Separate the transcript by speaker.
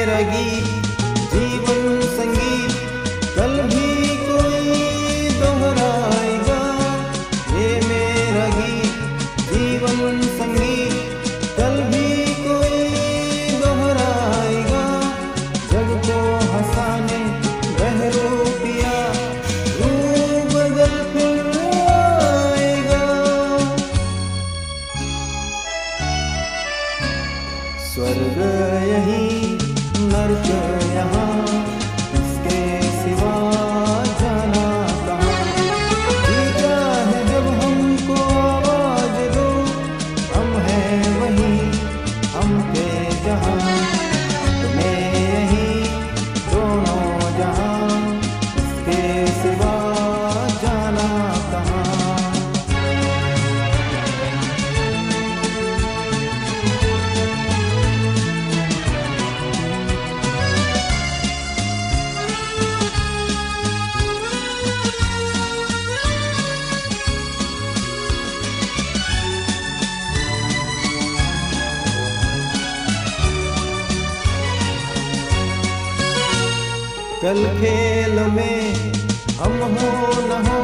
Speaker 1: मेरा गीत जीवन संगीत कल भी कोई दोहराएगा। ये मेरा गीत जीवन संगीत कल भी कोई दोहराएगा। जग को हंसाने बहरूपिया रूप बदल फिर आएगा। स्वर्ग यहीं नर्क यहाँ, इसके सिवा जाना कहाँ। जीता है जब हमको आवाज दो, हम हैं वहीं हम पे जहाँ। तुम्हें यहीं दोनों जहाँ, इसके सिवा जाना कहाँ। कल खेल में हम हो न हो,